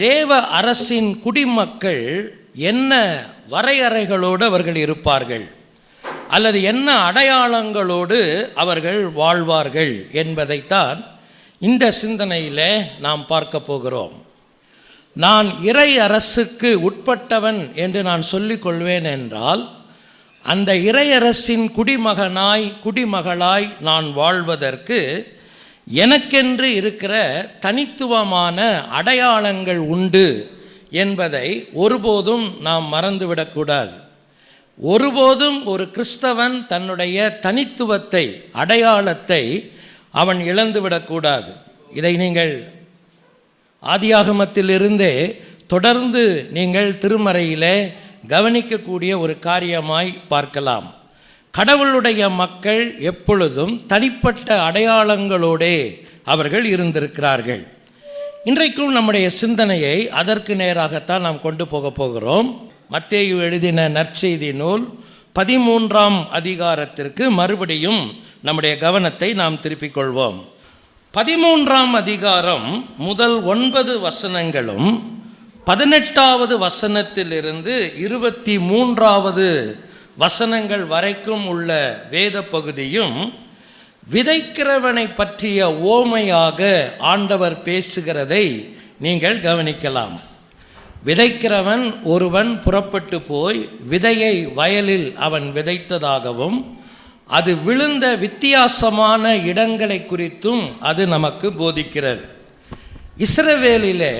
தேவ அரசின் குடிமக்கள் என்ன வரையறைகளோடு அவர்கள் இருப்பார்கள், அல்லது என்ன அடையாளங்களோடு அவர்கள் வாழ்வார்கள் என்பதைத்தான் இந்த சிந்தனையில் நாம் பார்க்க போகிறோம். நான் இறை அரசுக்கு உட்பட்டவன் என்று நான் சொல்லிக்கொள்வேன் என்றால், அந்த இறையரசின் குடிமகளாய் நான் வாழ்வதற்கு எனக்கென்று இருக்கிற தனித்துவமான அடையாளங்கள் உண்டு என்பதை ஒருபோதும் நாம் மறந்துவிடக்கூடாது. ஒருபோதும் ஒரு கிறிஸ்தவன் தன்னுடைய தனித்துவத்தை, அடையாளத்தை அவன் இழந்துவிடக்கூடாது. இதை நீங்கள் ஆதியாகமத்திலிருந்தே தொடர்ந்து நீங்கள் திருமறையிலே கவனிக்கக்கூடிய ஒரு காரியமாய் பார்க்கலாம். கடவுளுடைய மக்கள் எப்பொழுதும் தனிப்பட்ட அடையாளங்களோடே அவர்கள் இருந்திருக்கிறார்கள். இன்றைக்கும் நம்முடைய சிந்தனையை அதற்கு நேராகத்தான் நாம் கொண்டு போகிறோம். மத்தேயு எழுதின நற்செய்தி நூல் 13ஆம் அதிகாரத்திற்கு மறுபடியும் நம்முடைய கவனத்தை நாம் திருப்பிக் கொள்வோம். 13ஆம் அதிகாரம் முதல் 9 வசனங்களும் 18வது வசனத்திலிருந்து 23வது வசனங்கள் வரைக்கும் உள்ள வேத பகுதியும் விதைக்கிறவனை பற்றிய ஓமையாக ஆண்டவர் பேசுகிறதை நீங்கள் கவனிக்கலாம். விதைக்கிறவன் ஒருவன் புறப்பட்டு போய் விதையை வயலில் அவன் விதைத்ததாகவும் அது விழுந்த வித்தியாசமான இடங்களை குறித்தும் அது நமக்கு போதிக்கிறது. இஸ்ரவேலிலே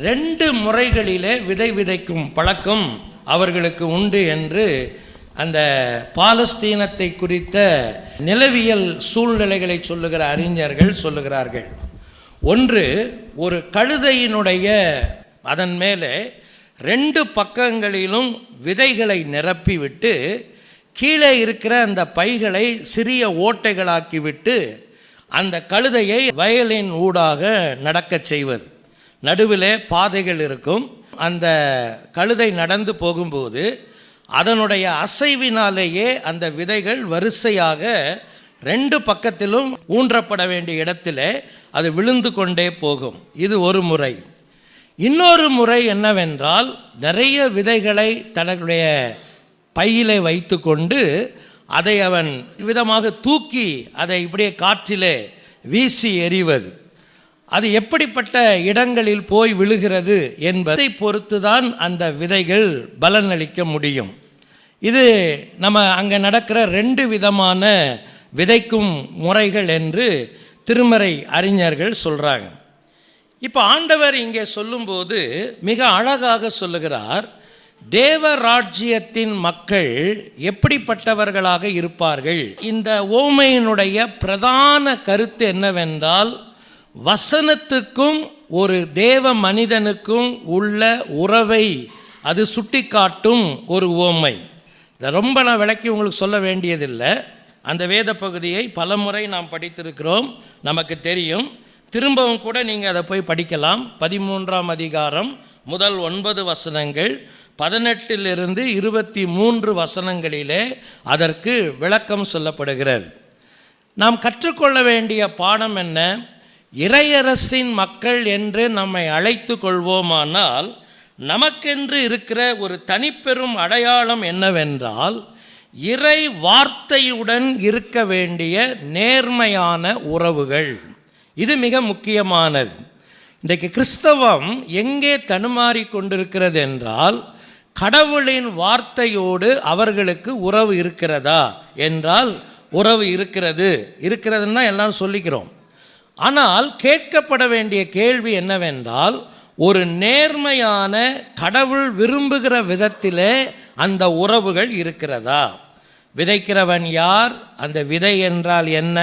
2 முறைகளிலே விதை விதைக்கும் பழக்கம் அவர்களுக்கு உண்டு என்று அந்த பாலஸ்தீனத்தை குறித்த நிலவியல் சூழ்நிலைகளை சொல்லுகிற அறிஞர்கள் சொல்லுகிறார்கள். ஒன்று, ஒரு கழுதையினுடைய அதன் மேலே 2 பக்கங்களிலும் விதைகளை நிரப்பிவிட்டு கீழே இருக்கிற அந்த பைகளை சிறிய ஓட்டைகளாக்கிவிட்டு அந்த கழுதையை வயலின் ஊடாக நடக்கச் செய்வது. நடுவிலே பாதைகள் இருக்கும். அந்த கழுதை நடந்து போகும்போது அதனுடைய அசைவினாலேயே அந்த விதைகள் வரிசையாக 2 பக்கத்திலும் ஊன்றப்பட வேண்டிய இடத்திலே அது விழுந்து கொண்டே போகும். இது ஒரு முறை. இன்னொரு முறை என்னவென்றால், நிறைய விதைகளை தன்னுடைய பையிலே வைத்து கொண்டு அதை அவன் விதமாக தூக்கி அதை இப்படியே காற்றிலே வீசி எறிவது. அது எப்படிப்பட்ட இடங்களில் போய் விழுகிறது என்பதை பொறுத்து தான் அந்த விதைகள் பலனளிக்க முடியும். இது நம்ம அங்கே நடக்கிற 2 விதமான விதைக்கும் முறைகள் என்று திருமறை அறிஞர்கள் சொல்கிறாங்க. இப்போ ஆண்டவர் இங்கே சொல்லும்போது மிக அழகாக சொல்லுகிறார், தேவராஜ்யத்தின் மக்கள் எப்படிப்பட்டவர்களாக இருப்பார்கள். இந்த ஓமையினுடைய பிரதான கருத்து என்னவென்றால், வசனத்துக்கும் ஒரு தேவ மனிதனுக்கும் உள்ள உறவை அது சுட்டி காட்டும் ஒரு ஓமை. இதை ரொம்ப நான் விளக்கி உங்களுக்கு சொல்ல வேண்டியதில்லை. அந்த வேத பகுதியை பலமுறை நாம் படித்திருக்கிறோம், நமக்கு தெரியும். திரும்பவும் கூட நீங்கள் அதை போய் படிக்கலாம். 13ஆம் அதிகாரம் முதல் 9 வசனங்கள் 18லிருந்து 23 வசனங்களிலே அதற்கு விளக்கம் சொல்லப்படுகிறது. நாம் கற்றுக்கொள்ள வேண்டிய பாடம் என்ன? இறையரசின் மக்கள் என்று நம்மை அழைத்து கொள்வோமானால் நமக்கென்று இருக்கிற ஒரு தனிப்பெரும் அடையாளம் என்னவென்றால், இறை வார்த்தையுடன் இருக்க வேண்டிய நேர்மையான உறவுகள். இது மிக முக்கியமானது. இன்றைக்கு கிறிஸ்தவம் எங்கே தடுமாறி கொண்டிருக்கிறது என்றால், கடவுளின் வார்த்தையோடு அவர்களுக்கு உறவு இருக்கிறதா என்றால் உறவு இருக்கிறதுன்னா எல்லாம் சொல்லிக்கிறோம். ஆனால் கேட்கப்பட வேண்டிய கேள்வி என்னவென்றால், ஒரு நேர்மையான கடவுள் விரும்புகிற விதத்திலே அந்த உறவுகள் இருக்கிறதா? விதைக்கிறவன் யார், அந்த விதை என்றால் என்ன,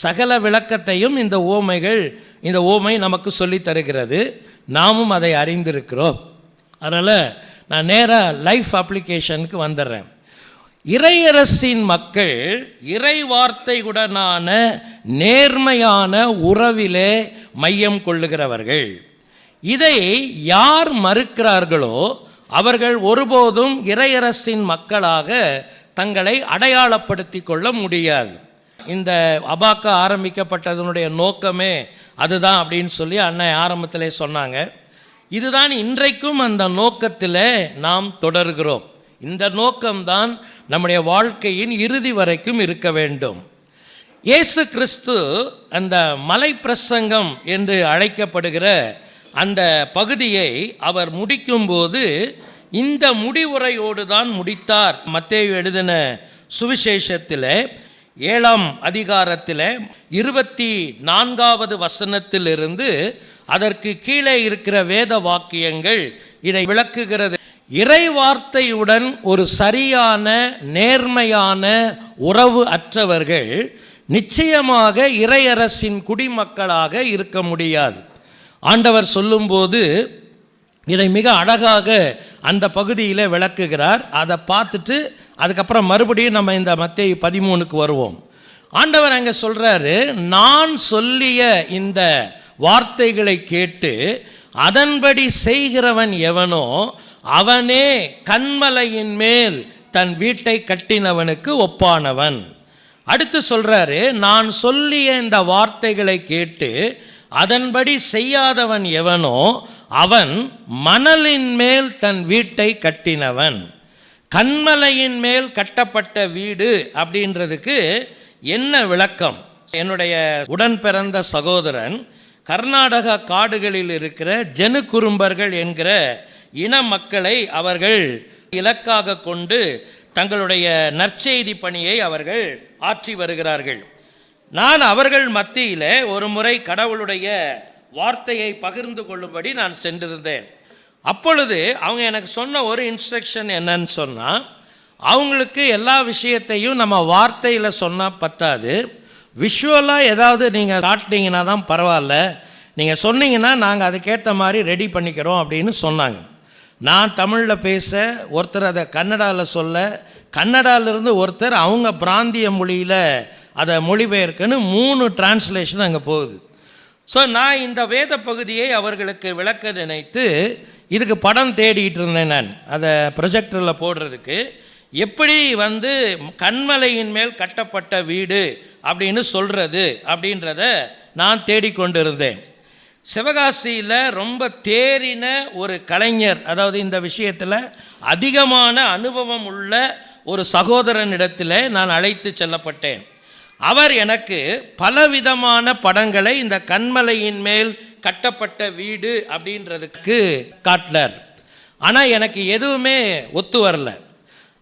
சகல விளக்கத்தையும் இந்த ஓமை நமக்கு சொல்லித் தருகிறது. நாமும் அதை அறிந்திருக்கிறோம். அதனால் நான் நேராக லைஃப் அப்ளிகேஷனுக்கு வந்துடுறேன். இறையரசின் மக்கள் இறை வார்த்தையுடனான நேர்மையான உறவிலே மையம் கொள்ளுகிறவர்கள். இதை யார் மறுக்கிறார்களோ அவர்கள் ஒருபோதும் இறையரசின் மக்களாக தங்களை அடையாளப்படுத்தி கொள்ள முடியாது. இந்த அபாக்கா ஆரம்பிக்கப்பட்டதனுடைய நோக்கமே அதுதான் அப்படின்னு சொல்லி அண்ணன் ஆரம்பத்திலே சொன்னாங்க. இதுதான் இன்றைக்கும் அந்த நோக்கத்தில் நாம் தொடர்கிறோம். இந்த நோக்கம்தான் நம்முடைய வாழ்க்கையின் இறுதி வரைக்கும் இருக்க வேண்டும். இயேசு கிறிஸ்து அந்த மலை பிரசங்கம் என்று அழைக்கப்படுகிற அந்த பகுதியை அவர் முடிக்கும்போது இந்த முடிவுரையோடு தான் முடித்தார். மத்தேயு எழுதின சுவிசேஷத்தில் 7ஆம் அதிகாரத்தில் 24வது வசனத்திலிருந்து அதற்கு கீழே இருக்கிற வேத வாக்கியங்கள் இதை விளக்குகிறது. இறை வார்த்தையுடன் ஒரு சரியான நேர்மையான உறவு அற்றவர்கள் நிச்சயமாக இறையரசின் குடிமக்களாக இருக்க முடியாது. ஆண்டவர் சொல்லும்போது இதை மிக அழகாக அந்த பகுதியில் விளக்குகிறார். அதை பார்த்துட்டு அதுக்கப்புறம் மறுபடியும் நம்ம இந்த மத்தேயு 13க்கு வருவோம். ஆண்டவர் அங்கே சொல்கிறாரு, நான் சொல்லிய இந்த வார்த்தைகளை கேட்டு அதன்படி செய்கிறவன் எவனோ அவனே கன்மலையின் மேல் தன் வீட்டை கட்டினவனுக்கு ஒப்பானவன். அடுத்து சொல்கிறாரு, நான் சொல்லிய இந்த வார்த்தைகளை கேட்டு அதன்படி செய்யாதவன் எவனோ அவன் மணலின் மேல் தன் வீட்டை கட்டினவன். கன்மலையின் மேல் கட்டப்பட்ட வீடு அப்படின்றதுக்கு என்ன விளக்கம்? என்னுடைய உடன் பிறந்த சகோதரன் கர்நாடகா காடுகளில் இருக்கிற ஜனு குறும்பர்கள் என்கிற இன மக்களை அவர்கள் இலக்காக கொண்டு தங்களுடைய நற்செய்தி பணியை அவர்கள் ஆற்றி வருகிறார்கள். நான் அவர்கள் மத்தியில் ஒரு முறை கடவுளுடைய வார்த்தையை பகிர்ந்து கொள்ளும்படி நான் சென்றிருந்தேன். அப்பொழுது அவங்க எனக்கு சொன்ன ஒரு இன்ஸ்ட்ரக்ஷன் என்னன்னு சொன்னால், அவங்களுக்கு எல்லா விஷயத்தையும் நம்ம வார்த்தையில் சொன்னால் பத்தாது, விஷுவலாக ஏதாவது நீங்கள் காட்டினீங்கன்னா தான் பரவாயில்ல, நீங்கள் சொன்னீங்கன்னா நாங்கள் அதுக்கேற்ற மாதிரி ரெடி பண்ணிக்கிறோம் அப்படின்னு சொன்னாங்க. நான் தமிழில் பேச, ஒருத்தர் அதை கன்னடாவில் சொல்ல, கன்னடாவிலிருந்து ஒருத்தர் அவங்க பிராந்திய மொழியில் அதை மொழிபெயர்க்குன்னு 3 டிரான்ஸ்லேஷன் அங்கே போகுது. ஸோ நான் இந்த வேத பகுதியை அவர்களுக்கு விளக்க நினைத்து இதுக்கு படம் தேடிட்டு இருந்தேன். நான் அதை ப்ரொஜெக்டரில் போடுறதுக்கு எப்படி கன்மலையின் மேல் கட்டப்பட்ட வீடு அப்படின்னு சொல்கிறது அப்படின்றத நான் தேடிக்கொண்டிருந்தேன். சிவகாசியில் ரொம்ப தேறின ஒரு கலைஞர், அதாவது இந்த விஷயத்தில் அதிகமான அனுபவம் உள்ள ஒரு சகோதரனிடத்தில் நான் அழைத்து செல்லப்பட்டேன். அவர் எனக்கு பலவிதமான படங்களை இந்த கன்மலையின் மேல் கட்டப்பட்ட வீடு அப்படின்றதுக்கு காட்டினார். ஆனால் எனக்கு எதுவுமே ஒத்து வரல.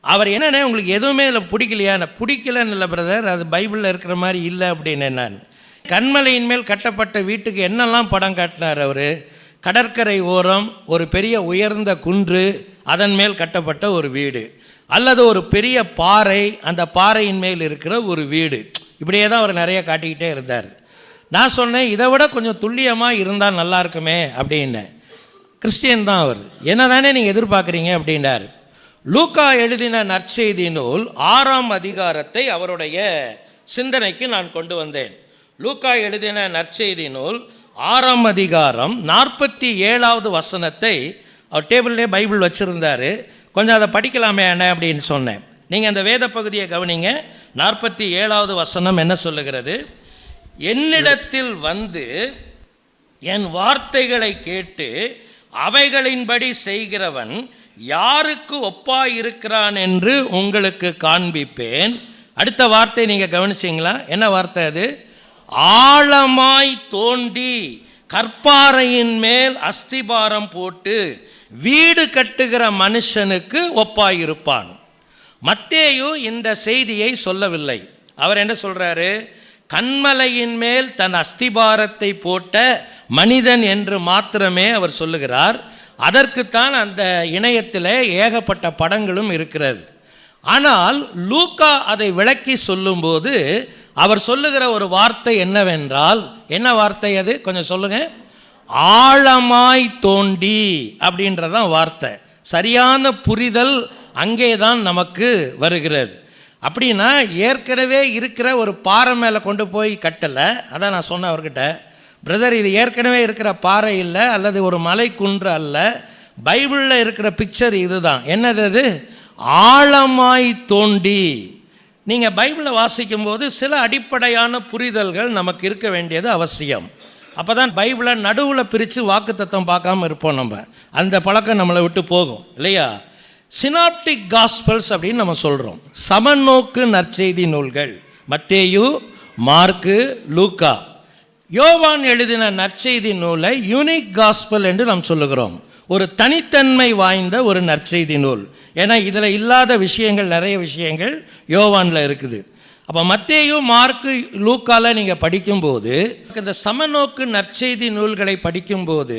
அவர் என்னென்ன உங்களுக்கு எதுவுமே இல்லை பிடிக்கலையா? பிடிக்கலன்னு இல்லை பிரதர், அது பைபிளில் இருக்கிற மாதிரி இல்லை அப்படின்னு. நான் கன்மலையின் மேல் கட்டப்பட்ட வீட்டுக்கு என்னெல்லாம் படம் காட்டினார் அவர்? கடற்கரை ஓரம் ஒரு பெரிய உயர்ந்த குன்று, அதன் மேல் கட்டப்பட்ட ஒரு வீடு, அல்லது ஒரு பெரிய பாறை, அந்த பாறையின் மேல் இருக்கிற ஒரு வீடு, இப்படியே தான் அவர் நிறைய காட்டிக்கிட்டே இருந்தார். நான் சொன்னேன், இதை விட கொஞ்சம் துல்லியமாக இருந்தால் நல்லா இருக்குமே அப்படின்னேன். கிறிஸ்டியன் தான் அவர், என்ன தானே நீங்கள் எதிர்பார்க்குறீங்க அப்படின்னார். லூக்கா எழுதின நற்செய்தி நூல் 6ஆம் அதிகாரத்தை அவருடைய சிந்தனைக்கு நான் கொண்டு வந்தேன். லூக்கா எழுதின நற்செய்தி நூல் 6ஆம் அதிகாரம் 47வது வசனத்தை அவர் டேபிள்லே பைபிள் வச்சுருந்தார். கொஞ்சம் அதை படிக்கலாமே என்ன அப்படின்னு சொன்னேன். நீங்கள் அந்த வேத பகுதியை கவனிங்க. 47வது வசனம் என்ன சொல்லுகிறது? என்னிடத்தில் வந்து என் வார்த்தைகளை கேட்டு அவைகளின்படி செய்கிறவன் யாருக்கு ஒப்பாயிருக்கிறான் என்று உங்களுக்கு காண்பிப்பேன். அடுத்த வார்த்தை நீங்கள் கவனிச்சிங்களா? என்ன வார்த்தை அது? ஆழமாய் தோண்டி கற்பாறையின் மேல் அஸ்திபாரம் போட்டு வீடு கட்டுகிற மனுஷனுக்கு ஒப்பாயிருப்பான். மத்தேயு இந்த செய்தியை சொல்லவில்லை. அவர் என்ன சொல்றாரு? கன்மலையின் மேல் தன் அஸ்திபாரத்தை போட்ட மனிதன் என்று மாத்திரமே அவர் சொல்லுகிறார். அதற்குத்தான் அந்த இணையத்தில் ஏகப்பட்ட படங்களும் இருக்கிறது. ஆனால் லூக்கா அதை விளக்கி சொல்லும்போது அவர் சொல்லுகிற ஒரு வார்த்தை என்னவென்றால், என்ன வார்த்தை அது? கொஞ்சம் சொல்லுங்க. ஆழமாய் தோண்டி அப்படின்றதான் வார்த்தை. சரியான புரிதல் அங்கே தான் நமக்கு வருகிறது. அப்படின்னா ஏற்கனவே இருக்கிற ஒரு பாறை மேலே கொண்டு போய் கட்டலை. அதான் நான் சொன்னேன் அவர்கிட்ட, பிரதர் இது ஏற்கனவே இருக்கிற பாறை இல்லை, அல்லது ஒரு மலை குன்று அல்ல, பைபிளில் இருக்கிற பிக்சர் இதுதான். என்னது அது? ஆழமாய் தோண்டி. நீங்கள் பைபிளை வாசிக்கும்போது சில அடிப்படையான புரிதல்கள் நமக்கு இருக்க வேண்டியது அவசியம். அப்போ தான் பைபிளை நடுவில் பிரித்து வாக்குத்தத்தம் பார்க்காம இருப்போம். நம்ம அந்த பழக்கம் நம்மளை விட்டு போகும் இல்லையா? சினாப்டிக் காஸ்பல்ஸ் அப்படின்னு நம்ம சொல்கிறோம். சமநோக்கு நற்செய்தி நூல்கள் மத்தேயு, மார்க்கு, லூக்கா. யோவான் எழுதின நற்செய்தி நூலை யூனிக் காஸ்பல் என்று நாம் சொல்லுகிறோம். ஒரு தனித்தன்மை வாய்ந்த ஒரு நற்செய்தி நூல். ஏன்னா இதில் இல்லாத விஷயங்கள், நிறைய விஷயங்கள் யோவானில் இருக்குது. அப்போ மத்தேயு, மார்க்கு, லூக்காவில் நீங்கள் படிக்கும்போது, இந்த சமநோக்கு நற்செய்தி நூல்களை படிக்கும்போது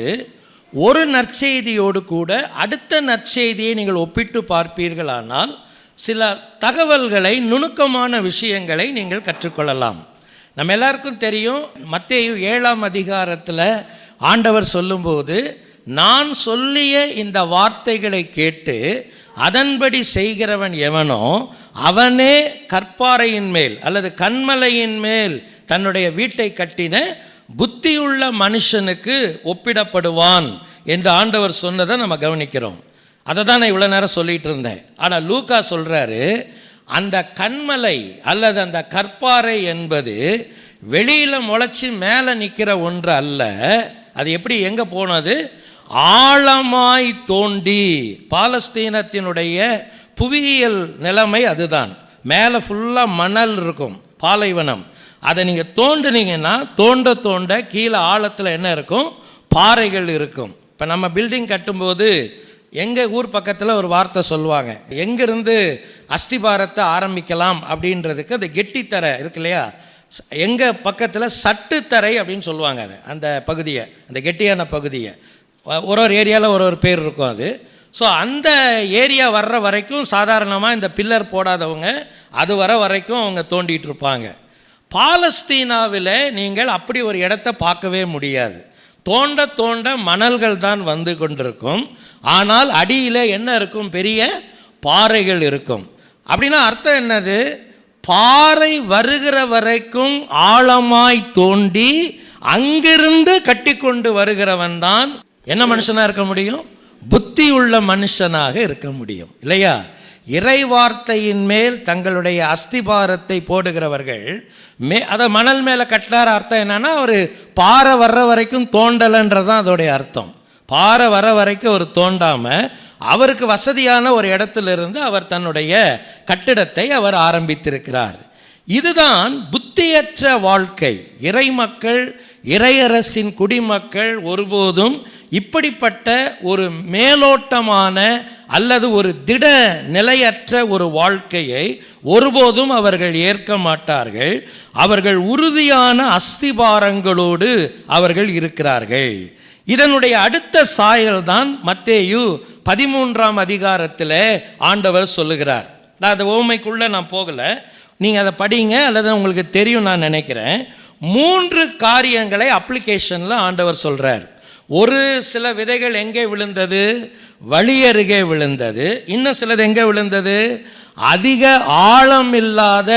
ஒரு நற்செய்தியோடு கூட அடுத்த நற்செய்தியை நீங்கள் ஒப்பிட்டு பார்ப்பீர்களானால் சில தகவல்களை, நுணுக்கமான விஷயங்களை நீங்கள் கற்றுக்கொள்ளலாம். நம்ம எல்லாருக்கும் தெரியும், மத்தேயு 7ஆம் அதிகாரத்தில் ஆண்டவர் சொல்லும்போது, நான் சொல்லிய இந்த வார்த்தைகளை கேட்டு அதன்படி செய்கிறவன் எவனோ அவனே கற்பாறையின் மேல் அல்லது கன்மலையின் மேல் தன்னுடைய வீட்டை கட்டின புத்தியுள்ள மனுஷனுக்கு ஒப்பிடப்படுவான் என்று ஆண்டவர் சொன்னதை நம்ம கவனிக்கிறோம். அதை தான் நான் இவ்வளோ நேரம் சொல்லிகிட்டு இருந்தேன். ஆனால் லூக்கா சொல்கிறாரு, அந்த கன்மலை அல்லது அந்த கற்பாறை என்பது வெளியில் முளைச்சி மேலே நிற்கிற ஒன்று அல்ல. அது எப்படி, எங்கே போனது? ஆழமாய் தோண்டி. பாலஸ்தீனத்தினுடைய புவியியல் நிலைமை அதுதான். மேலே ஃபுல்லாக மணல் இருக்கும், பாலைவனம். அதை நீங்கள் தோண்டினீங்கன்னா தோண்ட தோண்ட கீழே ஆழத்தில் என்ன இருக்கும்? பாறைகள் இருக்கும். இப்போ நம்ம பில்டிங் கட்டும்போது எங்கள் ஊர் பக்கத்தில் ஒரு வார்த்தை சொல்லுவாங்க, எங்கேருந்து அஸ்திபாரத்தை ஆரம்பிக்கலாம் அப்படின்றதுக்கு அந்த கெட்டித்தரை இருக்கு இல்லையா, எங்கள் பக்கத்தில் சட்டுத்தரை அப்படின்னு சொல்லுவாங்க. அது அந்த பகுதியை, அந்த கெட்டியான பகுதியை, ஒரு ஏரியாவில் ஒரு பேர் இருக்கும் அது. ஸோ அந்த ஏரியா வர்ற வரைக்கும் சாதாரணமாக இந்த பில்லர் போடாதவங்க அது வர வரைக்கும் அவங்க தோண்டிகிட்டு இருப்பாங்க. பாலஸ்தீனாவில் நீங்கள் அப்படி ஒரு இடத்த பார்க்கவே முடியாது. தோண்ட தோண்ட மணல்கள் தான் வந்து கொண்டிருக்கும். ஆனால் அடியில் என்ன இருக்கும்? பெரிய பாறைகள் இருக்கும். அப்படின்னா அர்த்தம் என்னது? பாறை வருகிற வரைக்கும் ஆழமாய் தோண்டி அங்கிருந்து கட்டி கொண்டு வருகிறவன் தான் என்ன மனுஷனாக இருக்க முடியும்? புத்தி உள்ள மனுஷனாக இருக்க முடியும் இல்லையா? இறை வார்த்தையின் மேல் தங்களுடைய அஸ்திபாரத்தை போடுகிறவர்கள் அதை மணல் மேலே கட்டினார். அர்த்தம் என்னன்னா, ஒரு பாறை வர்ற வரைக்கும் தோண்டலைன்றதான் அதோடைய அர்த்தம். பாறை வர வரைக்கும் அவர் தோண்டாமல் அவருக்கு வசதியான ஒரு இடத்திலிருந்து அவர் தன்னுடைய கட்டிடத்தை அவர் ஆரம்பித்திருக்கிறார். இதுதான் புத்தியற்ற வாழ்க்கை. இறை மக்கள், இறையரசின் குடிமக்கள் ஒருபோதும் இப்படிப்பட்ட ஒரு மேலோட்டமான அல்லது ஒரு திட நிலையற்ற ஒரு வாழ்க்கையை ஒருபோதும் அவர்கள் ஏற்க மாட்டார்கள். அவர்கள் உறுதியான அஸ்திபாரங்களோடு அவர்கள் இருக்கிறார்கள். இதனுடைய அடுத்த சாயல் தான் மத்தேயு 13ஆம் அதிகாரத்தில் ஆண்டவர் சொல்லுகிறார். நான் அந்த ஓமைக்குள்ளே நான் போகலை, நீங்கள் அதை படிங்க அல்லது உங்களுக்கு தெரியும் நான் நினைக்கிறேன். 3 காரியங்களை அப்ளிகேஷனில் ஆண்டவர் சொல்கிறார். ஒரு சில விதைகள் எங்கே விழுந்தது? வழி அருகே விழுந்தது. இன்னும் சிலது எங்கே விழுந்தது? அதிக ஆழம் இல்லாத,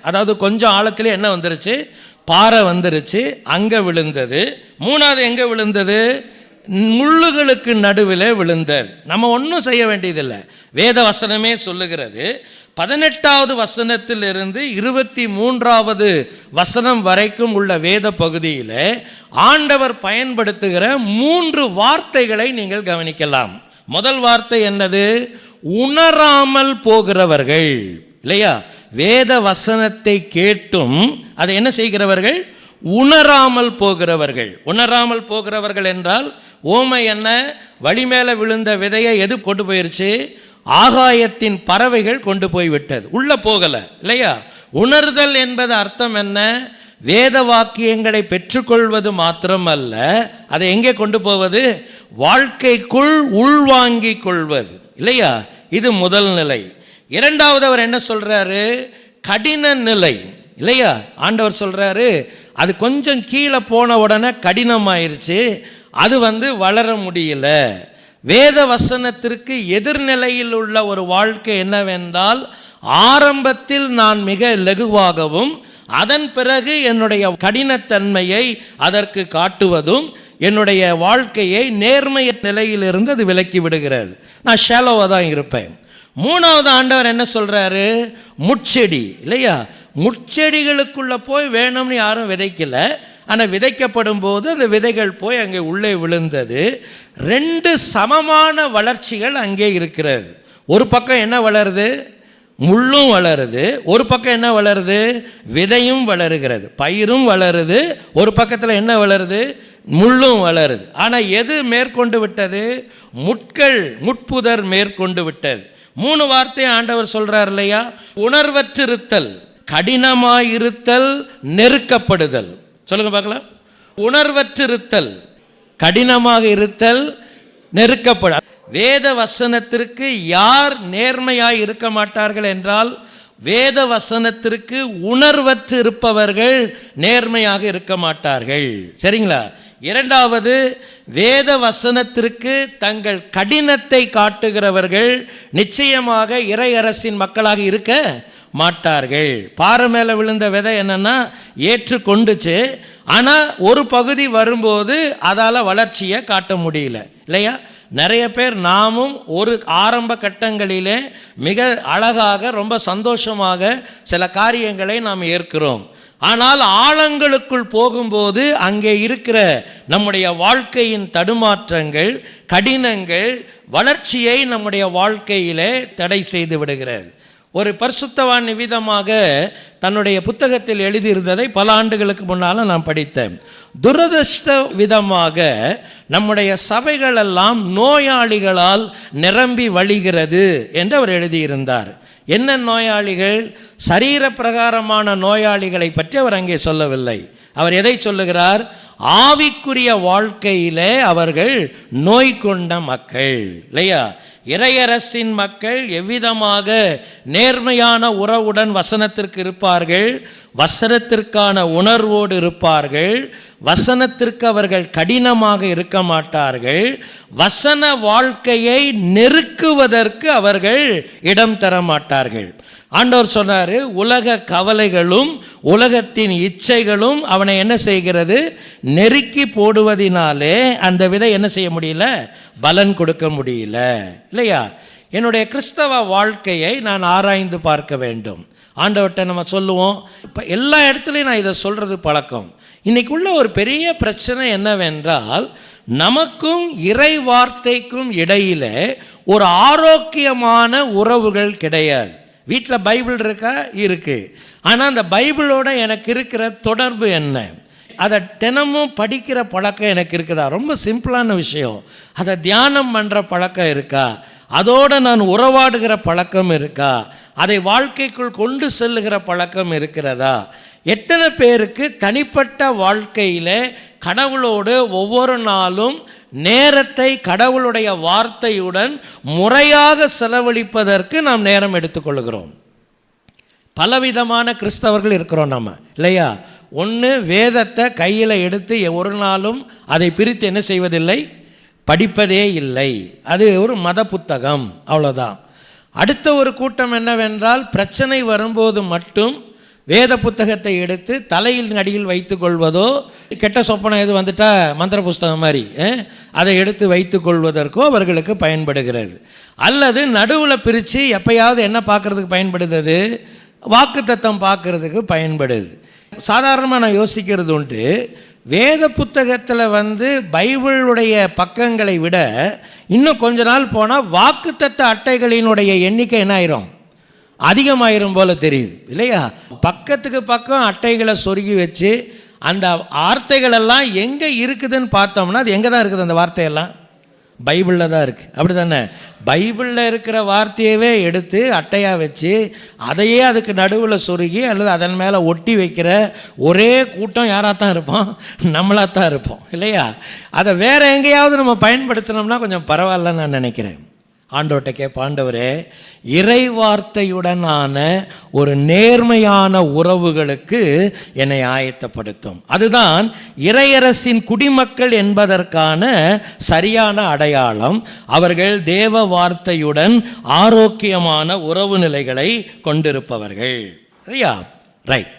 அதாவது கொஞ்சம் ஆழத்திலே என்ன வந்துருச்சு? பாறை வந்துருச்சு, அங்கே விழுந்தது. 3வது எங்கே விழுந்தது? முள்ளுகளுக்கு நடுவில் விழுந்தது. நம்ம ஒன்றும் செய்ய வேண்டியதில்லை, வேத வசனமே சொல்லுகிறது. 18வது வசனத்திலிருந்து 23வது வசனம் வரைக்கும் உள்ள வேத பகுதியில் ஆண்டவர் பயன்படுத்துகிற 3 வார்த்தைகளை நீங்கள் கவனிக்கலாம். முதல் வார்த்தை என்னது? உணராமல் போகிறவர்கள் இல்லையா? வேத வசனத்தை கேட்டும் அதை என்ன செய்கிறவர்கள்? உணராமல் போகிறவர்கள். உணராமல் போகிறவர்கள் என்றால் ஓமை என்ன? வழி மேலே விழுந்த விதையை எது கொண்டு போயிருச்சு? ஆகாயத்தின் பறவைகள் கொண்டு போய்விட்டது, உள்ள போகலை இல்லையா? உணர்தல் என்பது அர்த்தம் என்ன? வேத வாக்கியங்களை பெற்றுக்கொள்வது மாத்திரமல்ல, அதை எங்கே கொண்டு போவது? வாழ்க்கைக்குள் உள்வாங்கிக் கொள்வது இல்லையா? இது முதல் நிலை. 2வது அவர் என்ன சொல்றாரு? கடின நிலை இல்லையா? ஆண்டவர் சொல்றாரு, அது கொஞ்சம் கீழே போன உடனே கடினமாயிருச்சு, அது வளர முடியல. வேத வசனத்திற்கு எதிர்நிலையில் உள்ள ஒரு வாழ்க்கை என்னவென்றால், ஆரம்பத்தில் நான் மிக லகுவாகவும் அதன் பிறகு என்னுடைய கடினத்தன்மையை அதற்கு காட்டுவதும் என்னுடைய வாழ்க்கையை நேர்மை நிலையிலிருந்து அது விலக்கி விடுகிறது. நான் ஷாலோவாக தான் இருப்பேன். 3வது ஆண்டவர் என்ன சொல்றாரு? முட்செடி இல்லையா? முட்செடிகளுக்குள்ள போய் வேணும்னு யாரும் விதைக்கல. ஆனால் விதைக்கப்படும் போது அந்த விதைகள் போய் அங்கே உள்ளே விழுந்தது. 2 சமமான வளர்ச்சிகள் அங்கே இருக்கிறது. ஒரு பக்கம் என்ன வளருது? முள்ளும் வளருது. ஒரு பக்கம் என்ன வளருது? விதையும் வளருகிறது, பயிரும் வளருது. ஒரு பக்கத்தில் என்ன வளருது? முள்ளும் வளருது. ஆனால் எது மேற்கொண்டு விட்டது? முட்புதர் மேற்கொண்டு விட்டது. 3 வார்த்தையை ஆண்டவர் சொல்றார் இல்லையா? உணர்வற்றிருத்தல், கடினமாயிருத்தல், நெருக்கப்படுதல். சொல்லுங்க பார்க்கலாம். உணர்வற்றிருத்தல், கடினமாக இருத்தல், நெருக்கப்பட. வேத வசனத்திற்கு யார் நேர்மையாய் இருக்க மாட்டார்கள் என்றால், வேத வசனத்திற்கு உணர்வற்று இருப்பவர்கள் நேர்மையாக இருக்க மாட்டார்கள். சரிங்களா? 2வது, வேத வசனத்திற்கு தங்கள் கடினத்தை காட்டுகிறவர்கள் நிச்சயமாக இறையரசின் மக்களாக இருக்க மாட்டார்கள். பாறை மேலே விழுந்த விதை என்னன்னா ஏற்றுக்கொண்டுச்சு, ஆனால் ஒரு பகுதி வரும்போது அதால் வளர்ச்சியை காட்ட முடியல இல்லையா? நிறைய பேர் நாமும் ஒரு ஆரம்ப கட்டங்களிலே மிக அழகாக ரொம்ப சந்தோஷமாக சில காரியங்களை நாம் ஏற்கிறோம். ஆனால் ஆழங்களுக்குள் போகும்போது அங்கே இருக்கிற நம்முடைய வாழ்க்கையின் தடுமாற்றங்கள், கடினங்கள் வளர்ச்சியை நம்முடைய வாழ்க்கையிலே தடை செய்து விடுகிறது. ஒரு பரிசுத்தவான் நிமித்தமாக தன்னுடைய புத்தகத்தில் எழுதியிருந்ததை பல ஆண்டுகளுக்கு முன்னால் நான் படித்தேன். துரதிர்ஷ்ட விதமாக நம்முடைய சபைகளெல்லாம் நோயாளிகளால் நிரம்பி வழிகிறது என்று அவர் எழுதியிருந்தார். என்ன நோயாளிகள்? சரீர பிரகாரமான நோயாளிகளை பற்றி அவர் அங்கே சொல்லவில்லை. அவர் எதை சொல்லுகிறார்? ஆவிக்குரிய வாழ்க்கையிலே அவர்கள் நோய் கொண்ட மக்கள் இல்லையா? இறையரசின் மக்கள் எவ்விதமாக நேர்மையான உறவுடன் வசனத்திற்கு இருப்பார்கள், வசனத்திற்கான உணர்வோடு இருப்பார்கள், வசனத்திற்கு அவர்கள் கடினமாக இருக்க மாட்டார்கள், வசன வாழ்க்கையை நெருக்குவதற்கு அவர்கள் இடம் தர மாட்டார்கள். ஆண்டவர் சொன்னார், உலக கவலைகளும் உலகத்தின் இச்சைகளும் அவனை என்ன செய்கிறது? நெருக்கி போடுவதினாலே அந்த விதை என்ன செய்ய முடியல? பலன் கொடுக்க முடியல இல்லையா? என்னுடைய கிறிஸ்தவ வாழ்க்கையை நான் ஆராய்ந்து பார்க்க வேண்டும். ஆண்டவர்கிட்ட நம்ம சொல்லுவோம். இப்போ எல்லா இடத்துலையும் நான் இதை சொல்கிறது பழக்கம். இன்றைக்குள்ள ஒரு பெரிய பிரச்சனை என்னவென்றால், நமக்கும் இறை வார்த்தைக்கும் இடையில் ஒரு ஆரோக்கியமான உறவுகள் கிடையாது. வீட்டில் பைபிள் இருக்கா? இருக்குது. ஆனால் அந்த பைபிளோட எனக்கு இருக்கிற தொடர்பு என்ன? அதை தினமும் படிக்கிற பழக்கம் எனக்கு இருக்குதா? ரொம்ப சிம்பிளான விஷயம். அதை தியானம் பண்ணுற பழக்கம் இருக்கா? அதோடு நான் உறவாடுகிற பழக்கம் இருக்கா? அதை வாழ்க்கைக்குள் கொண்டு செல்லுகிற பழக்கம் இருக்கிறதா? எத்தனை பேருக்கு தனிப்பட்ட வாழ்க்கையில் கடவுளோடு ஒவ்வொரு நாளும் நேரத்தை கடவுளுடைய வார்த்தையுடன் முறையாக செலவழிப்பதற்கு நாம் நேரம் எடுத்துக்கொள்கிறோம்? பலவிதமான கிறிஸ்தவர்கள் இருக்கிறோம் நம்ம இல்லையா? ஒன்று, வேதத்தை கையில் எடுத்து ஒரு நாளும் அதை பிரித்து என்ன செய்வதில்லை? படிப்பதே இல்லை. அது ஒரு மத புத்தகம், அவ்வளோதான். அடுத்த ஒரு கூட்டம் என்னவென்றால், பிரச்சனை வரும்போது மட்டும் வேத புத்தகத்தை எடுத்து தலையில் அடியில் வைத்து கொள்வதோ, கெட்ட சொப்பனம் எது வந்துட்டால் மந்திர புஸ்தகம் மாதிரி அதை எடுத்து வைத்து கொள்வதற்கோ அவர்களுக்கு பயன்படுகிறது. அல்லது நடுவில் பிரித்து எப்பயாவது என்ன பார்க்குறதுக்கு பயன்படுது? வாக்குத்தத்தம் பார்க்குறதுக்கு பயன்படுது. சாதாரணமாக நான் யோசிக்கிறது உண்டு, வேத புத்தகத்தில் பைபிளுடைய பக்கங்களை விட இன்னும் கொஞ்ச நாள் போனால் வாக்குத்தத்த அட்டைகளினுடைய எண்ணிக்கை என்ன ஆயிரும்? அதிகமாயிரும் போல தெரியுது இல்லையா? பக்கத்துக்கு பக்கம் அட்டைகளை சொருகி வச்சு அந்த வார்த்தைகளெல்லாம் எங்கே இருக்குதுன்னு பார்த்தோம்னா அது எங்கே தான் இருக்குது? அந்த வார்த்தையெல்லாம் பைபிளில் தான் இருக்குது. அப்படி தானே? பைபிளில் இருக்கிற வார்த்தையவே எடுத்து அட்டையாக வச்சு அதையே அதுக்கு நடுவில் சொருகி அல்லது அதன் மேலே ஒட்டி வைக்கிற ஒரே கூட்டம் யாராக தான் இருப்போம்? நம்மளாக தான் இருப்போம் இல்லையா? அதை வேறு எங்கேயாவது நம்ம பயன்படுத்தினோம்னா கொஞ்சம் பரவாயில்லன்னு நான் நினைக்கிறேன். ஆண்டவர்கிட்ட கேட்ப, ஆண்டவரே, இறை வார்த்தையுடனான ஒரு நேர்மையான உறவுகளுக்கு என்னை ஆயத்தப்படுத்தும். அதுதான் இறையரசின் குடிமக்கள் என்பதற்கான சரியான அடையாளம். அவர்கள் தேவ வார்த்தையுடன் ஆரோக்கியமான உறவு நிலைகளை கொண்டிருப்பவர்கள். சரியா? ரைட்.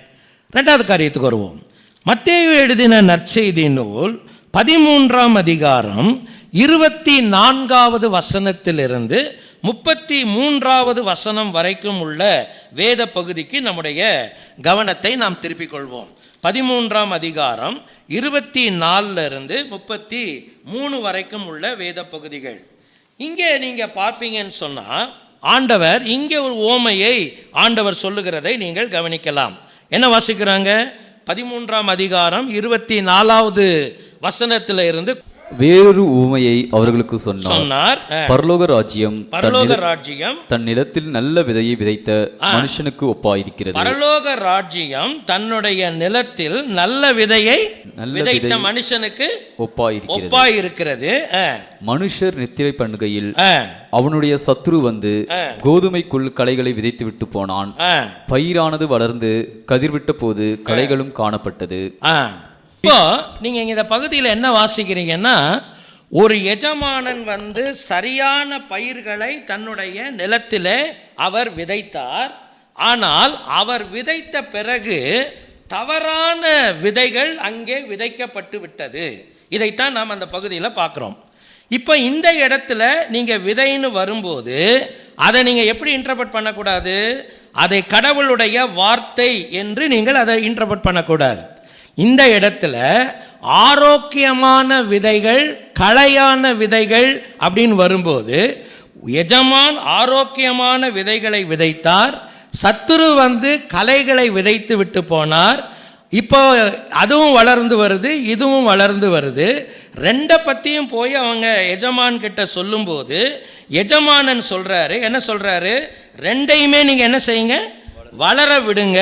2வது காரியத்துக்கு வருவோம். மத்தேயு எழுதின நற்செய்தி நூல் 13ஆம் அதிகாரம் 24வது வசனத்திலிருந்து 33வது வசனம் வரைக்கும் உள்ள வேத பகுதிக்கு நம்முடைய கவனத்தை நாம் திருப்பிக் கொள்வோம். 13ஆம் அதிகாரம் 24 இருந்து 33 வரைக்கும் உள்ள வேத பகுதிகள். இங்கே நீங்கள் பார்ப்பீங்கன்னு சொன்னால் ஆண்டவர் இங்கே ஒரு ஓமையை ஆண்டவர் சொல்லுகிறதை நீங்கள் கவனிக்கலாம். என்ன வாசிக்கிறாங்க? 13ஆம் அதிகாரம் 24வது வசனத்தில் இருந்து வேறொரு ஊமையை அவர்களுக்கு சொன்னார். பரலோக ராஜ்யம் தன் நிலத்தில் நல்ல விதையை விதைத்த மனுஷனுக்கு ஒப்பாயிருக்கிறது. பரலோக ராஜ்யம் தன்னுடைய நிலத்தில் நல்ல விதையை விதைத்த மனுஷனுக்கு ஒப்பாயிருக்கிறது. மனுஷர் நித்திரை பண்ணுகையில் அவனுடைய சத்துரு வந்து கோதுமைக்குள் களைகளை விதைத்து விட்டு போனான். பயிரானது வளர்ந்து கதிர்விட்ட போது களைகளும் காணப்பட்டது. இப்போ நீங்க இந்த பகுதியில் என்ன வாசிக்கிறீங்கன்னா, ஒரு எஜமானன் வந்து சரியான பயிர்களை தன்னுடைய நிலத்திலே அவர் விதைத்தார். ஆனால் அவர் விதைத்த பிறகு தவறான விதைகள் அங்கே விதைக்கப்பட்டு விட்டது. இதைத்தான் நாம் அந்த பகுதியில் பார்க்குறோம். இப்போ இந்த இடத்துல நீங்கள் விதைன்னு வரும்போது அதை நீங்கள் எப்படி இன்டர்பிரட் பண்ணக்கூடாது? அதை கடவுளுடைய வார்த்தை என்று நீங்கள் அதை இன்டர்பிரட் பண்ணக்கூடாது. இந்த இடத்துல ஆரோக்கியமான விதைகள், களையான விதைகள் அப்படின்னு வரும்போது எஜமான் ஆரோக்கியமான விதைகளை விதைத்தார், சத்துரு வந்து களைகளை விதைத்து விட்டு போனார். இப்போ அதுவும் வளர்ந்து வருது, இதுவும் வளர்ந்து வருது. ரெண்டை பற்றியும் போய் அவங்க எஜமான் கிட்ட சொல்லும்போது எஜமானன் சொல்கிறாரு, என்ன சொல்கிறாரு? ரெண்டையுமே நீங்கள் என்ன செய்யுங்க? வளர விடுங்க.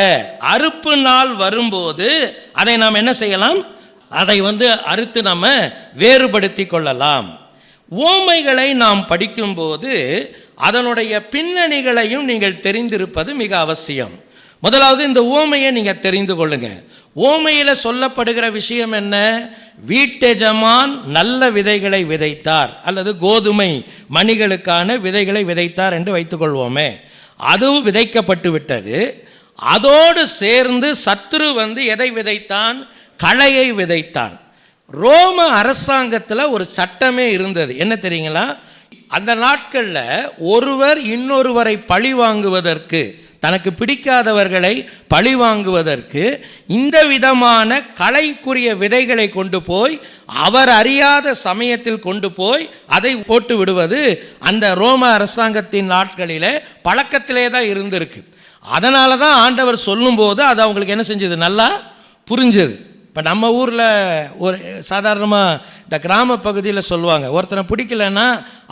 அறுப்பு நாள் வரும்போது அதை நாம் என்ன செய்யலாம்? அதை அறுத்து நம்ம வேறுபடுத்தி கொள்ளலாம். ஓமைகளை நாம் படிக்கும்போது அதனுடைய பின்னணிகளையும் நீங்கள் தெரிந்திருப்பது மிக அவசியம். முதலாவது இந்த ஓமையை நீங்கள் தெரிந்து கொள்ளுங்க. ஓமையில் சொல்லப்படுகிற விஷயம் என்ன? வீட்டெஜமான் நல்ல விதைகளை விதைத்தார், அல்லது கோதுமை மணிகளுக்கான விதைகளை விதைத்தார் என்று வைத்துக்கொள்வோமே. அதுவும் விதைக்கப்பட்டு விட்டது. அதோடு சேர்ந்து சத்துரு எதை விதைத்தான்? களையை விதைத்தான். ரோம அரசாங்கத்தில் ஒரு சட்டமே இருந்தது. என்ன தெரியுங்களா? அந்த நாட்களில் ஒருவர் இன்னொருவரை பழி வாங்குவதற்கு, தனக்கு பிடிக்காதவர்களை பழி வாங்குவதற்கு இந்த விதமான களைக்குரிய விதைகளை கொண்டு போய் அவர் அறியாத சமயத்தில் கொண்டு போய் அதை போட்டு விடுவது அந்த ரோம அரசாங்கத்தின் நாட்களில் பழக்கத்திலே தான் இருந்திருக்கு. அதனால தான் ஆண்டவர் சொல்லும்போது அது அவங்களுக்கு என்ன செஞ்சது? நல்லா புரிஞ்சது. இப்போ நம்ம ஊரில் ஒரு சாதாரணமாக இந்த கிராம பகுதியில் சொல்லுவாங்க, ஒருத்தனை பிடிக்கலன்னா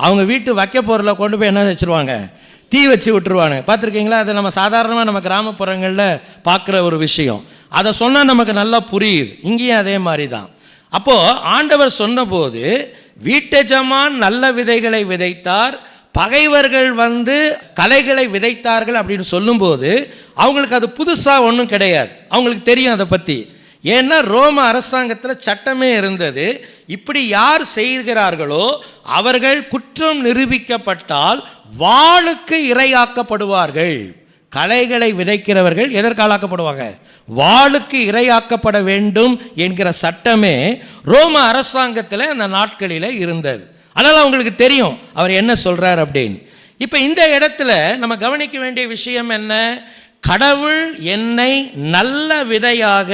அவங்க வீட்டு வைக்க பொருளை கொண்டு போய் என்ன வச்சுருவாங்க? தீ வச்சு விட்டுருவாங்க. பார்த்துருக்கீங்களா? அது நம்ம சாதாரணமாக நம்ம கிராமப்புறங்களில் பார்க்குற ஒரு விஷயம். அதை சொன்னால் நமக்கு நல்லா புரியுது. இங்கேயும் அதே மாதிரி தான். அப்போது ஆண்டவர் சொன்னபோது வீட்டெஜமான் நல்ல விதைகளை விதைத்தார், பகைவர்கள் களைகளை விதைத்தார்கள் அப்படின்னு சொல்லும்போது அவங்களுக்கு அது புதுசாக ஒன்றும் கிடையாது. அவங்களுக்கு தெரியும் அதை பற்றி. ஏன்னா ரோம அரசாங்கத்தில் சட்டமே இருந்தது. இப்படி யார் செய்கிறார்களோ அவர்கள் குற்றம் நிரூபிக்கப்பட்டால் வாளுக்கு இரையாக்கப்படுவார்கள். களைகளை விதைக்கிறவர்கள் எதற்காலாக்கப்படுவாங்க? வாளுக்கு இரையாக்கப்பட வேண்டும் என்கிற சட்டமே ரோம அரசாங்கத்தில் அந்த நாட்களில் இருந்தது. அதனால் அவங்களுக்கு தெரியும் அவர் என்ன சொல்கிறார் அப்படின்னு. இப்போ இந்த இடத்துல நம்ம கவனிக்க வேண்டிய விஷயம் என்ன? கடவுள் என்னை நல்ல விதையாக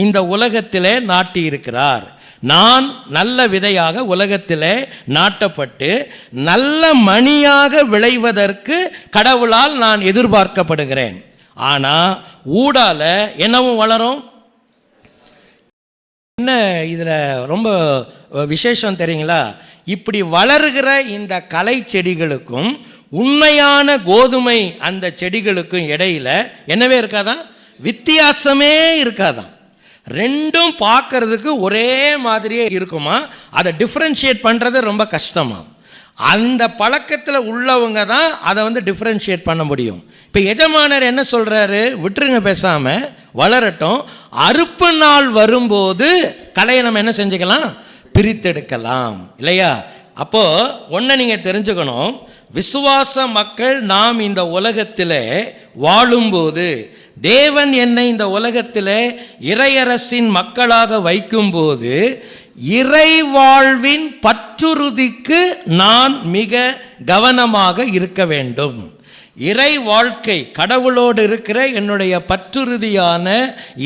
இந்த உலகத்திலே நாட்டியிருக்கிறார். நான் நல்ல விதையாக உலகத்திலே நாட்டப்பட்டு நல்ல மணியாக விளைவதற்கு கடவுளால் நான் எதிர்பார்க்கப்படுகிறேன். ஆனால் ஊடால என்னவும் வளரும். என்ன இதில் ரொம்ப விசேஷம் தெரியுங்களா? இப்படி வளர்கிற இந்த கலை செடிகளுக்கும் உண்மையான கோதுமை அந்த செடிகளுக்கும் இடையில என்னவே இருக்காதான்? வித்தியாசமே இருக்காதான். ரெண்டும் பார்க்கறதுக்கு ஒரே மாதிரியே இருக்குமா? அதை டிஃப்ரென்ஷியேட் பண்ணுறது ரொம்ப கஷ்டமா. அந்த பழக்கத்தில் உள்ளவங்க தான் அதை டிஃப்ரென்ஷியேட் பண்ண முடியும். இப்போ எஜமானர் என்ன சொல்கிறாரு? விட்டுருங்க, பேசாமல் வளரட்டும். அறுப்பு நாள் வரும்போது கலையை நம்ம என்ன செஞ்சுக்கலாம்? பிரித்தெடுக்கலாம், இல்லையா? அப்போது ஒன்றை நீங்கள் தெரிஞ்சுக்கணும். விசுவாச மக்கள் நாம் இந்த உலகத்தில் வாழும்போது தேவன் என்னை இந்த உலகத்தில் இறையரசின் மக்களாக வைக்கும்போது இறை வாழ்வின் பற்றுறுதிக்கு நான் மிக கவனமாக இருக்க வேண்டும். இறை வாழ்க்கை, கடவுளோடு இருக்கிற என்னுடைய பற்றுறுதியான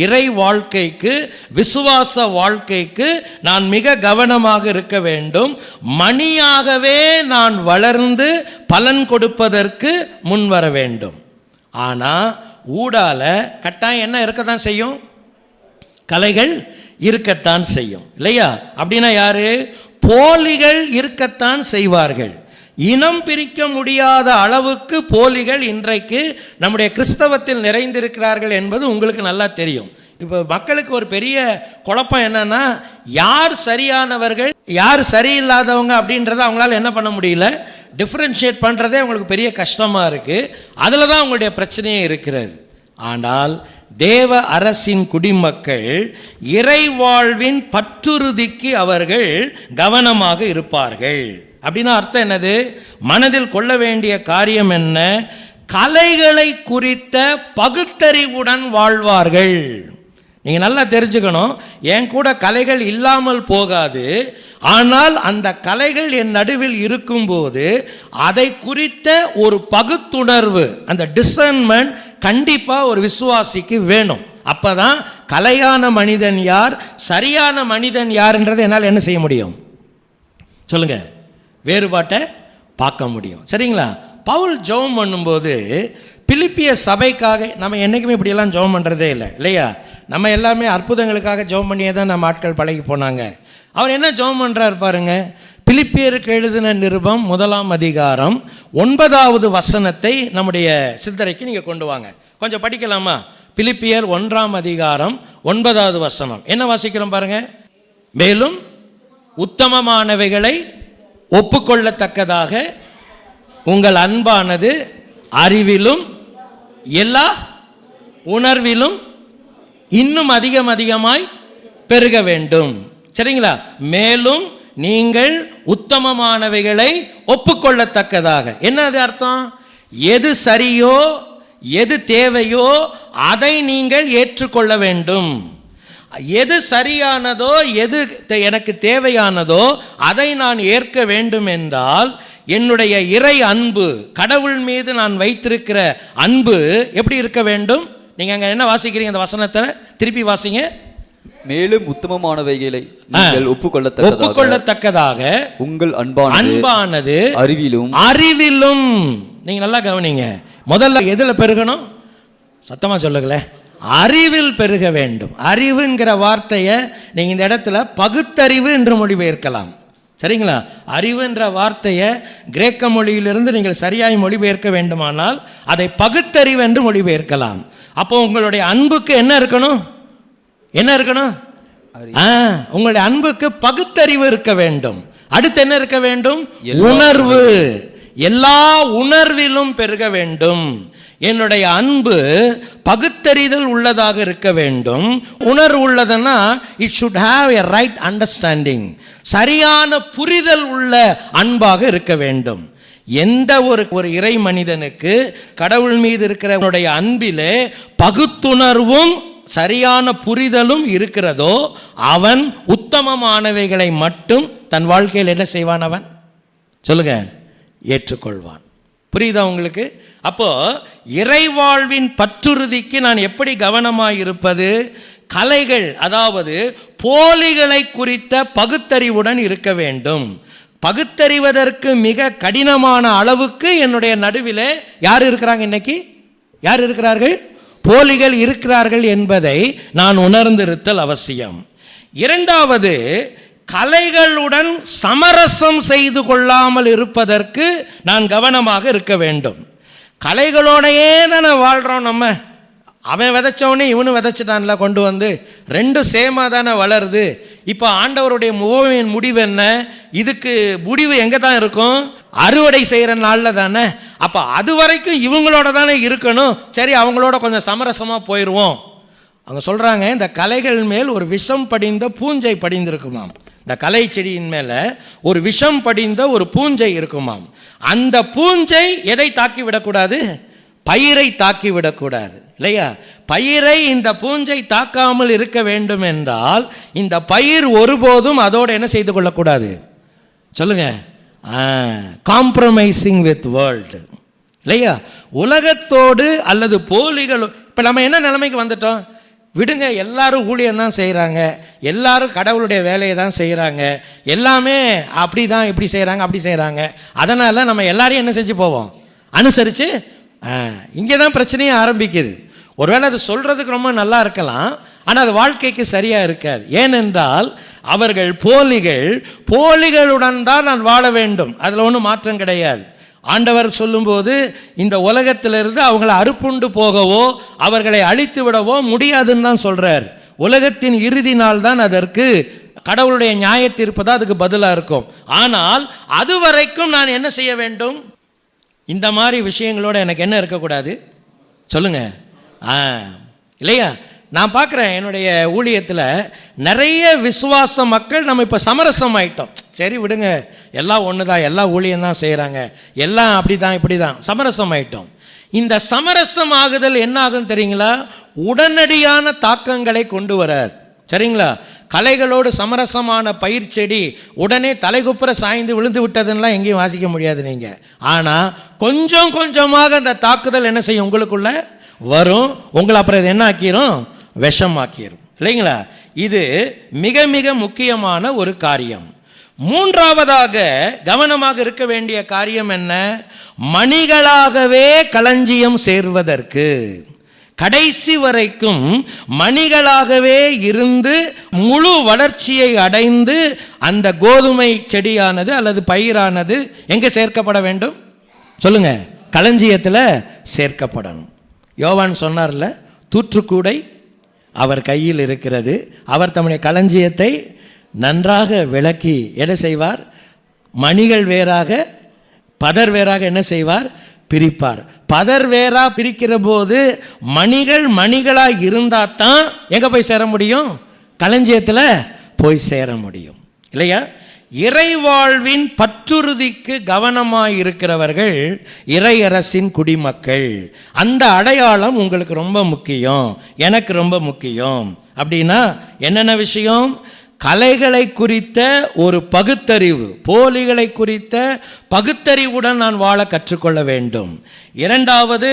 இறை வாழ்க்கைக்கு, விசுவாச வாழ்க்கைக்கு நான் மிக கவனமாக இருக்க வேண்டும். மணியாகவே நான் வளர்ந்து பலன் கொடுப்பதற்கு முன் வர வேண்டும். ஆனால் ஊடால கட்டாயம் என்ன இருக்கத்தான் செய்யும்? கலைகள் இருக்கத்தான் செய்யும், இல்லையா? அப்படின்னா யாரு? போலிகள் இருக்கத்தான் செய்வார்கள். இனம் பிரிக்க முடியாத அளவுக்கு போலிகள் இன்றைக்கு நம்முடைய கிறிஸ்தவத்தில் நிறைந்திருக்கிறார்கள் என்பது உங்களுக்கு நல்லா தெரியும். இப்போ மக்களுக்கு ஒரு பெரிய குழப்பம் என்னன்னா, யார் சரியானவர்கள் யார் சரியில்லாதவங்க அப்படின்றத அவங்களால என்ன பண்ண முடியல, டிஃப்ரென்ஷியேட் பண்ணுறதே அவங்களுக்கு பெரிய கஷ்டமாக இருக்குது. அதில் தான் அவங்களுடைய பிரச்சனையே இருக்கிறது. ஆனால் தேவ அரசின் குடிமக்கள் இறைவாழ்வின் பற்றுறுதிக்கு அவர்கள் கவனமாக இருப்பார்கள். அப்படின்னா அர்த்தம் என்னது? மனதில் கொள்ள வேண்டிய காரியம் என்ன? கலைகளை குறித்த பகுத்தறிவுடன் வாழ்வார்கள். நீங்கள் நல்லா தெரிஞ்சுக்கணும், என் கூட கலைகள் இல்லாமல் போகாது. ஆனால் அந்த கலைகள் என் நடுவில் இருக்கும்போது அதை குறித்த ஒரு பகுத்துணர்வு, அந்த டிசர்ன்மெண்ட் கண்டிப்பாக ஒரு விசுவாசிக்கு வேணும். அப்போ தான் கலையான மனிதன் யார், சரியான மனிதன் யார்ன்றதை என்னால் என்ன செய்ய முடியும்? சொல்லுங்கள், வேறுபாட்டை பார்க்க முடியும். சரிங்களா? பவுல் ஜெபம் பண்ணும்போது பிலிப்பிய சபைக்காக, நம்ம என்றைக்குமே இப்படியெல்லாம் ஜெபம் பண்ணுறதே இல்லை, இல்லையா? நம்ம எல்லாமே அற்புதங்களுக்காக ஜெபம் பண்ணியே தான் நம்ம ஆட்கள் பழகி போனாங்க. அவர் என்ன ஜெபம் பண்ணுறாரு பாருங்க. பிலிப்பியருக்கு எழுதின நிருபம் 1ஆம் அதிகாரம் 9வது வசனத்தை நம்முடைய சிந்தனைக்கு நீங்கள் கொண்டு வாங்க. கொஞ்சம் படிக்கலாமா? பிலிப்பியர் 1ஆம் அதிகாரம் 9வது வசனம் என்ன வாசிக்கிறோம் பாருங்க. மேலும் உத்தமமானவைகளை ஒப்புக்கொள்ளத்தக்கதாக உங்கள் அன்பானது அறிவிலும் எல்லா உணர்விலும் இன்னும் அதிகமாய் பெருக வேண்டும். சரிங்களா? மேலும் நீங்கள் உத்தமமானவைகளை ஒப்புக்கொள்ளத்தக்கதாக. என்ன அது அர்த்தம்? எது சரியோ எது தேவையோ அதை நீங்கள் ஏற்றுக்கொள்ள வேண்டும். எது சரியானதோ எது எனக்கு தேவையானதோ அதை நான் ஏற்க வேண்டும் என்றால், என்னுடைய இறை அன்பு, கடவுள் மீது நான் வைத்திருக்கிற அன்பு எப்படி இருக்க வேண்டும்? நீங்கள் அங்கே என்ன வாசிக்கிறீங்க? அந்த வசனத்தை திருப்பி வாசிங்க. மேலும் உத்தமமானவைகளை நீங்கள் ஒப்புக்கொள்ளத்தக்கதாக உங்கள் அன்பானது அறிவிலும். நீங்க நல்லா கவனிங்க. முதல்ல எதுல பெருகணும்? சத்தமா சொல்லுங்களே. அறிவில் பெருக வேண்டும். அறிவுங்கிற வார்த்தையை நீங்க இந்த இடத்துல பகுத்தறிவு என்று மொழிபெயர்க்கலாம். சரிங்களா? அறிவுன்ற வார்த்தையை கிரேக்க மொழியிலிருந்து நீங்கள் சரியாய் மொழிபெயர்க்க வேண்டுமானால் அதை பகுத்தறிவு என்று மொழிபெயர்க்கலாம். அப்போ உங்களுடைய அன்புக்கு என்ன இருக்கணும்? என்ன இருக்கணும்? உங்களுடைய அன்புக்கு பகுத்தறிவு இருக்க வேண்டும். அடுத்து என்ன இருக்க வேண்டும்? உணர்வு. எல்லா உணர்விலும் பெருக வேண்டும். என்னுடைய அன்பு பகுத்தறிதல் உள்ளதாக இருக்க வேண்டும். உணர்வு உள்ளதுன்னா it should have a right understanding. சரியான புரிதல் உள்ள அன்பாக இருக்க வேண்டும். எந்த ஒரு இறை மனிதனுக்கு கடவுள் மீது இருக்கிற அன்பிலே பகுத்துணர்வும் சரியான புரிதலும் இருக்கிறதோ அவன் உத்தமமானவைகளை மட்டும் தன் வாழ்க்கையில் என்ன செய்வான்? அவன் சொல்லுங்க, ஏற்றுக்கொள்வான். புரியுதா உங்களுக்கு? அப்போ இறைவாழ்வின் பற்றுறுதிக்கு நான் எப்படி கவனமாக இருப்பது? கலைகள், அதாவது போலிகளை குறித்த பகுத்தறிவுடன் இருக்க வேண்டும். பகுத்தறிவதற்கு மிக கடினமான அளவுக்கு என்னுடைய நடுவில் யார் இருக்கிறாங்க? இன்னைக்கு யார் இருக்கிறார்கள்? போலிகள் இருக்கிறார்கள் என்பதை நான் உணர்ந்திருத்தல் அவசியம். இரண்டாவது, கலைகளுடன் சமரசம் செய்து கொள்ளாமல் இருப்பதற்கு நான் கவனமாக இருக்க வேண்டும். கலைகளோடையே தானே வாழ்கிறோம் நம்ம. அவன் விதைச்சவனே இவனு விதைச்சிட்டான்ல, கொண்டு வந்து ரெண்டும் சேமாக தானே வளருது. இப்போ ஆண்டவருடைய முகவின் முடிவு என்ன? இதுக்கு முடிவு எங்கே தான் இருக்கும்? அறுவடை செய்கிற நாளில் தானே. அப்போ அது வரைக்கும் இவங்களோட தானே இருக்கணும். சரி, அவங்களோட கொஞ்சம் சமரசமாக போயிடுவோம். அவங்க சொல்கிறாங்க, இந்த கலைகள் மேல் ஒரு விஷம் படிந்த பூஞ்சை படிந்திருக்குமாம். இந்த கலை செடியின் மேலே ஒரு விஷம் படிந்த ஒரு பூஞ்சை இருக்குமாம். அந்த பூஞ்சை எதை தாக்கி விடக்கூடாது? பயிரை தாக்கி விடக்கூடாது, இல்லையா? பயிரை இந்த பூஞ்சை தாக்காமல் இருக்க வேண்டும் என்றால் இந்த பயிர் ஒருபோதும் அதோடு என்ன செய்து கொள்ளக்கூடாது? சொல்லுங்க, காம்ப்ரமைசிங் வித் வேர்ல்டு. இல்லையா? உலகத்தோடு அல்லது போலிகள். இப்போ நம்ம என்ன நிலைமைக்கு வந்துட்டோம்? விடுங்க, எல்லாரும் ஊழியம் தான் செய்கிறாங்க, எல்லாரும் கடவுளுடைய வேலையை தான் செய்கிறாங்க, எல்லாமே அப்படி தான் இப்படி செய்கிறாங்க அப்படி செய்கிறாங்க, அதனால் நம்ம எல்லாரையும் என்ன செஞ்சு போவோம்? அனுசரித்து. இங்கே தான் பிரச்சனையே ஆரம்பிக்குது. ஒருவேளை அது சொல்கிறதுக்கு ரொம்ப நல்லா இருக்கலாம், ஆனால் அது வாழ்க்கைக்கு சரியாக இருக்காது. ஏனென்றால் அவர்கள் போலிகளுடன் தான் நான் வாழ வேண்டும், அதில் ஒன்றும் மாற்றம் கிடையாது. ஆண்டவர் சொல்லும்போது இந்த உலகத்திலிருந்து அவங்களை அறுப்புண்டு போகவோ அவர்களை அழித்து விடவோ முடியாதுன்னு தான் சொல்கிறார். உலகத்தின் இறுதி நாள் தான் அதற்கு கடவுளுடைய நியாய தீர்ப்பு தான் அதுக்கு பதிலாக இருக்கும். ஆனால் அது வரைக்கும் நான் என்ன செய்ய வேண்டும்? இந்த மாதிரி விஷயங்களோட எனக்கு என்ன இருக்கக்கூடாது சொல்லுங்க. இல்லையா? நான் பார்க்குறேன் என்னுடைய ஊழியத்தில் நிறைய விசுவாச மக்கள் நம்ம இப்போ சமரசம் ஆயிட்டோம். சரி விடுங்க, எல்லாம் ஒன்று தான், எல்லா ஊழியம் தான் செய்கிறாங்க, எல்லாம் அப்படி தான் இப்படி தான், சமரசம் ஆயிட்டோம். இந்த சமரசம் ஆகுதல் என்ன ஆகும் தெரியுங்களா? உடனடியான தாக்கங்களை கொண்டு வராது. சரிங்களா? கலைகளோடு சமரசமான பயிர் செடி உடனே தலைகுப்புற சாய்ந்து விழுந்து விட்டதுன்னெலாம் எங்கேயும் வாசிக்க முடியாது நீங்கள். ஆனால் கொஞ்சம் கொஞ்சமாக அந்த தாக்குதல் என்ன செய்யும்? உங்களுக்குள்ள வரும். உங்களை அப்புறம் இது என்ன ஆக்கிரும்? விஷமாக்கிரும். இல்லைங்களா? இது மிக மிக முக்கியமான ஒரு காரியம். மூன்றாவதாக கவனமாக இருக்க வேண்டிய காரியம் என்ன? மணிகளாகவே களஞ்சியம் சேர்வதற்கு, கடைசி வரைக்கும் மணிகளாகவே இருந்து முழு வளர்ச்சியை அடைந்து அந்த கோதுமை செடியானது அல்லது பயிரானது எங்கே சேர்க்கப்பட வேண்டும் சொல்லுங்க? களஞ்சியத்தில் சேர்க்கப்படணும். யோவான் சொன்னார்ல, தூற்றுக்கூடை அவர் கையில் இருக்கிறது, அவர் தம்முடைய களஞ்சியத்தை நன்றாக விளக்கி என்ன செய்வார்? மணிகள் வேறாக பதர் வேறாக என்ன செய்வார்? பிரிப்பார். பதர் வேறா பிரிக்கிற போது மணிகள் மணிகளாக இருந்தால் தான் எங்கே போய் சேர முடியும்? களஞ்சியத்தில் போய் சேர முடியும். இல்லையா? இறைவாழ்வின் பற்றுறுதிக்கு கவனமாக இருக்கிறவர்கள் இறையரசின் குடிமக்கள். அந்த அடையாளம் உங்களுக்கு ரொம்ப முக்கியம், எனக்கு ரொம்ப முக்கியம். அப்படின்னா என்னென்ன விஷயம்? கலைகளை குறித்த ஒரு பகுத்தறிவு, போலிகளை குறித்த பகுத்தறிவுடன் நான் வாழ கற்றுக்கொள்ள வேண்டும். இரண்டாவது,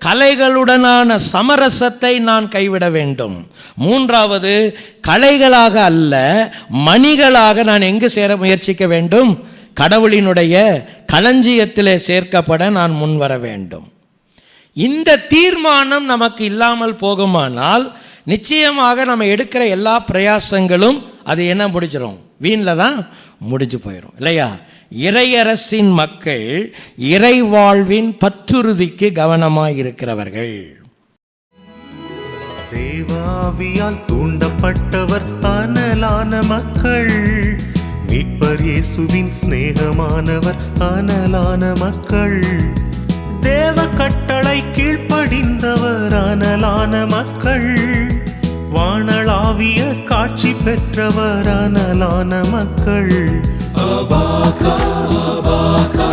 கலைகளுடனான சமரசத்தை நான் கைவிட வேண்டும். மூன்றாவது, கலைகளாக அல்ல மணிகளாக நான் எங்கு சேர முயற்சிக்க வேண்டும்? கடவுளினுடைய களஞ்சியத்திலே சேர்க்கப்பட நான் முன்வர வேண்டும். இந்த தீர்மானம் நமக்கு இல்லாமல் போகுமானால் நிச்சயமாக நம்ம எடுக்கிற எல்லா பிரயாசங்களும் அது என்ன முடிச்சிடும்? வீணில் தான் முடிஞ்சு போயிடும். இல்லையா? இறையரசின் மக்கள் இறைவாழ்வின் பற்றுறுதிக்கு கவனமாக இருக்கிறவர்கள். தேவாவியால் தூண்டப்பட்டவர் அனலான மக்கள், மீட்பர் இயேசுவின் சிநேகமானவர் அனலான மக்கள், தேவ கட்டளை கீழ்ப்படிந்தவர் அனலான மக்கள், வானளாவிய காட்சி பெற்றவர் அனலான மக்கள். அபாகா அபாகா